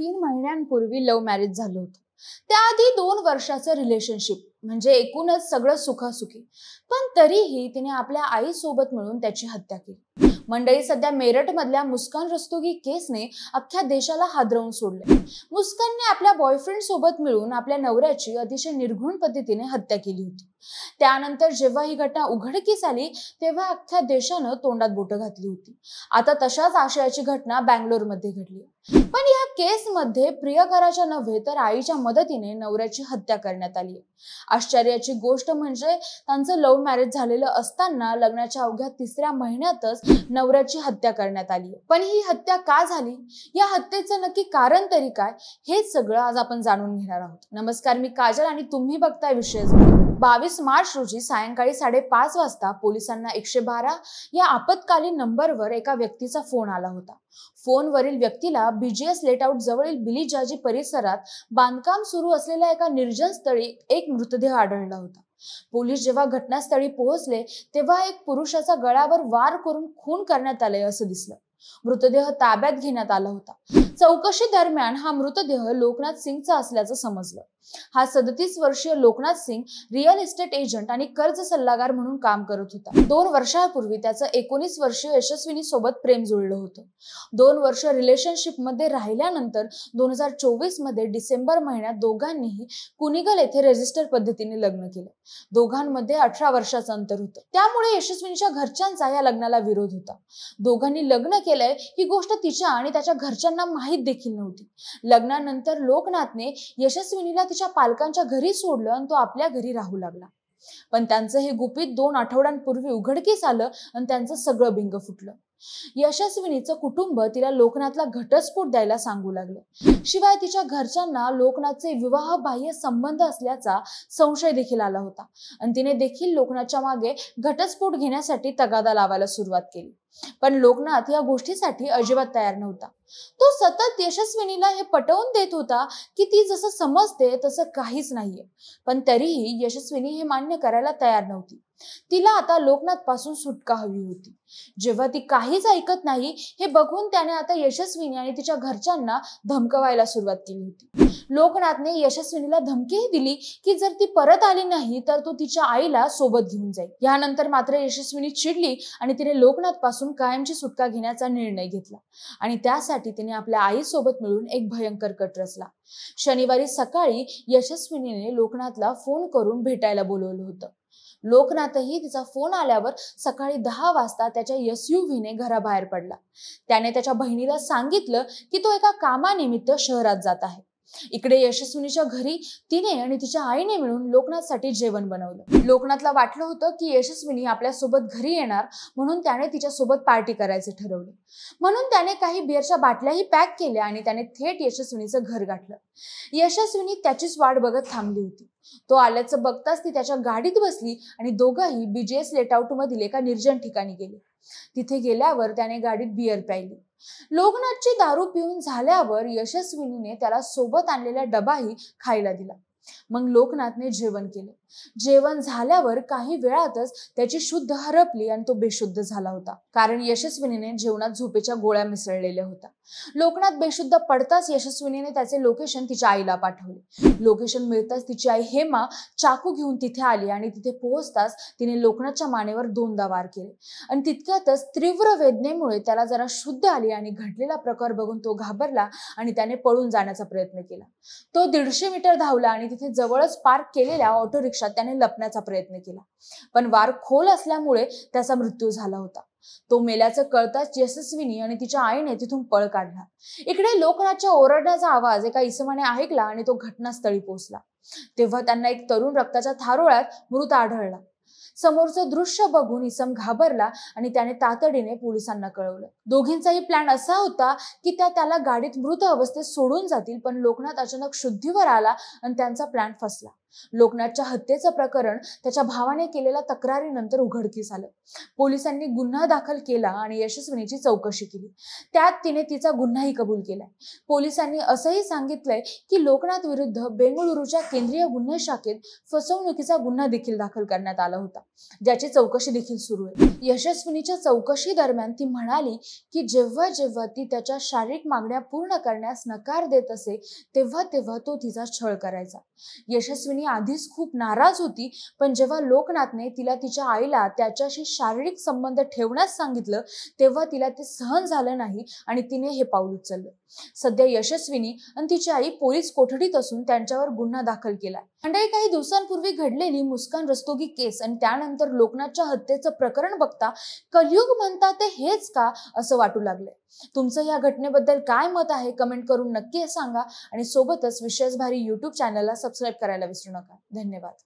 3 महिन्यांपूर्वी love marriage झालं होतं. त्याआधी 2 वर्षाचं रिलेशनशिप म्हणजे एकूणच सगळं सुखासुखी. पण तरीही तिने आपल्या आईसोबत मिळून त्याची हत्या केली. मंडळी, सध्या मेरठ मधल्या मुस्कान रस्तोगी केसने अख्ख्या देशाला हादरवून सोडले. मुस्कानने आपल्या बॉयफ्रेंड सोबत मिळून आपल्या नवऱ्याची अतिशय निर्घृण पद्धतीने हत्या केली होती. त्यानंतर जेव्हा ही घटना उघडकीस आली तेव्हा अख्ख्या देशानं तोंडात बोटं घातली होती. आता तशाच आशयाची घटना बँगलोरमध्ये घडली. पण या केसमध्ये प्रियकराच्या नव्हे तर आईच्या मदतीने नवऱ्याची हत्या करण्यात आली. आश्चर्याची गोष्ट म्हणजे त्यांचं लव्ह मॅरेज झालेलं असताना लग्नाच्या अवघ्या 3ऱ्या महिन्यातच नवऱ्याची हत्या करण्यात आली. पण ही हत्या का झाली, या हत्येचं नक्की कारण तरी काय, हेच सगळं आज आपण जाणून घेणार आहोत. नमस्कार, मी काजल आणि तुम्ही बघताय विशेष. 22 मार्च रोजी सायंकाळी 5:30 वाजता पोलिसांना 112 या आपत्कालीन नंबरवर एका व्यक्तीचा फोन आला होता. फोनवरील व्यक्तीला BGS लेटआउट जवळील बिलीजाजी परिसरात बांधकाम सुरू असलेल्या एका निर्जन स्थळी एक मृतदेह आढळला होता. पोलीस जेव्हा घटनास्थळी पोहोचले तेव्हा एक पुरुषाचा गळ्यावर वार करून खून करण्यात आले असं दिसलं. मृतदेह ताब्यात घेण्यात आला होता. चौकशी दरम्यान हा मृतदेह लोकनाथ सिंगचा असल्याचं समजलं. हा 37 वर्षीय Loknath Singh real estate agent आणि कर्ज सल्लागार म्हणून काम करत होता. 2 वर्षांपूर्वी त्याचं 19 वर्षीय यशस्विनी सोबत प्रेम जुळलं होतं. 2 वर्ष रिलेशनशिप मध्ये राहिल्यानंतर 2024 मध्ये डिसेंबर महिन्यात दोघांनीही कुनिगल येथे रजिस्टर पद्धतीने लग्न केलं. दोघांमध्ये 18 वर्षाचं अंतर होतं. त्यामुळे यशस्विनीच्या घरच्यांचा या लग्नाला विरोध होता. दोघांनी लग्न केलंय ही गोष्ट तिच्या आणि त्याच्या घरच्यांना माहीत देखील नव्हती. लग्नानंतर लोकनाथने यशस्विनीला तिच्या पालकांच्या घरी सोडलं आणि तो आपल्या घरी राहू लागला. पण त्यांचं हे गुपित 2 आठवड्यांपूर्वी उघडकीस आलं आणि त्यांचं सगळं बिंग फुटलं. यशस्विनीचं कुटुंब तिला लोकनाथला घटस्फोट द्यायला सांगू लागलं. शिवाय तिच्या घरच्यांना लोकनाथचे विवाहबाह्य संबंध असल्याचा संशय देखील आला होता आणि तिने देखील लोकनाथच्या मागे घटस्फोट घेण्यासाठी तगादा लावायला सुरुवात केली. पण लोकनाथ या गोष्टीसाठी अजिबात तयार नव्हता. तो सतत यशस्विनीला हे पटवून देत होता की ती जसं समजते तसं काहीच नाहीये. पण तरीही यशस्विनी हे मान्य करायला तयार नव्हती. तिला आता लोकनाथ पासून सुटका हवी होती. जेव्हा ती काहीच ऐकत नाही हे बघून त्याने आता यशस्विनी आणि तिच्या घरच्यांना धमकवायला सुरुवात केली होती. लोकनाथने यशस्विनीला धमकीही दिली की जर ती परत आली नाही तर तो तिच्या आईला सोबत घेऊन जाईल. यानंतर मात्र यशस्विनी चिडली आणि तिने लोकनाथ पासून कायमची सुटका घेण्याचा निर्णय घेतला आणि त्यासाठी तिने आपल्या आईसोबत मिळून एक भयंकर कट रचला. शनिवारी सकाळी यशस्विनीने लोकनाथला फोन करून भेटायला बोलवलं होतं. लोकनाथही तिचा फोन आल्यावर सकाळी 10 वाजता त्याच्या SUVने घराबाहेर पडला. त्याने त्याच्या बहिणीला सांगितलं की तो एका कामानिमित्त शहरात जात आहे. इकडे यशस्विनीच्या घरी तिने आणि तिच्या आईने मिळून लोकनाथसाठी जेवण बनवलं. लोकनाथला वाटलं होतं की यशस्विनी आपल्या सोबत घरी येणार म्हणून त्याने तिच्या सोबत पार्टी करायचं ठरवलं. म्हणून त्याने काही बिअरच्या बाटल्याही पॅक केल्या आणि त्याने थेट यशस्विनीचं घर गाठलं. यशस्विनी त्याचीच वाट बघत थांबली होती. तो आल्याचं बघताच ती त्याच्या गाडीत बसली आणि दोघंही BGS लेटआउट मधील एका निर्जन ठिकाणी गेले. तिथे गेल्यावर त्याने गाडीत बिअर प्यायली. लोकनाथची दारू पिऊन झाल्यावर यशस्विनीने त्याला सोबत आणलेला डबाही खायला दिला. मग लोकनाथने जेवण केलं. जेवण झाल्यावर काही वेळातच त्याची शुद्ध हरपली आणि तो बेशुद्ध झाला होता. कारण यशस्विनीने जेवणात झोपेच्या गोळ्या मिसळलेल्या होत्या. लोकनाथ बेशुद्ध पडताच यशस्विनीने त्याचे लोकेशन तिच्या आईला पाठवले. लोकेशन मिळताच तिची आई हेमा चाकू घेऊन तिथे आली आणि तिथे पोहोचताच तिने लोकनाथच्या मानेवर 2दा वार केले आणि तितक्यातच तीव्र वेदनेमुळे त्याला जरा शुद्ध आली आणि घडलेला प्रकार बघून तो घाबरला आणि त्याने पळून जाण्याचा प्रयत्न केला. तो 150 मीटर धावला आणि तिथे जवळच पार्क केलेल्या ऑटो रिक्षात त्याने लपण्याचा प्रयत्न केला. पण वार खोल असल्यामुळे त्याचा मृत्यू झाला होता. तो मेल्याचं कळताच यशस्विनी आणि तिच्या आईने तिथून पळ काढला. इकडे लोकनाथच्या ओरडण्याचा आवाज एका इसमाने ऐकला आणि तो घटनास्थळी पोहोचला. तेव्हा त्यांना एक तरुण रक्ताच्या थारोळ्यात मृत आढळला. समोरचं दृश्य बघून इसम घाबरला आणि त्याने तातडीने पोलिसांना कळवलं. दोघींचाही प्लॅन असा होता की त्याला गाडीत मृत अवस्थेत सोडून जातील, पण लोकनाथ अचानक शुद्धीवर आला आणि त्यांचा प्लॅन फसला. लोकनाथच्या हत्येचं प्रकरण त्याच्या भावाने केलेल्या तक्रारीनंतर उघडकीस आलं. पोलिसांनी गुन्हा दाखल केला आणि यशस्विनीची चौकशी केली. त्यात तिने तिचा गुन्हाही कबूल केलाय. पोलिसांनी असंही सांगितलंय की लोकनाथ विरुद्ध बेंगळुरूच्या केंद्रीय गुन्हे शाखेत फसवणुकीचा गुन्हा देखील दाखल करण्यात आला होता, ज्याची चौकशी देखील सुरू आहे. यशस्विनीच्या चौकशी दरम्यान ती म्हणाली की जेव्हा जेव्हा ती त्याच्या शारीरिक मागण्या पूर्ण करण्यास नकार देत असे तेव्हा तेव्हा तो तिचा छळ करायचा. यशस्विनी आधीच खूप नाराज होती, पण जेव्हा लोकनाथने तिला तिच्या आईला त्याच्याशी शारीरिक संबंध ठेवण्यास सांगितलं तेव्हा तिला ते सहन झालं नाही आणि तिने हे पाऊल उचललं. सध्या यशस्विनी आणि तिची आई पोलीस कोठडीत असून त्यांच्यावर गुन्हा दाखल केलाय. मंडळी, काही दिवसांपूर्वी घडलेली मुस्कान रस्तोगी केस आणि त्यानंतर लोकनाथच्या हत्येचं प्रकरण बघता कलियुग म्हणतात ते हेच का असं वाटू लागलंय. तुमचं या घटनेबद्दल काय मत आहे कमेंट करून नक्की सांगा आणि सोबतच विशेष भारी YouTube चॅनलला सबस्क्राईब करायला विसरू नका. धन्यवाद.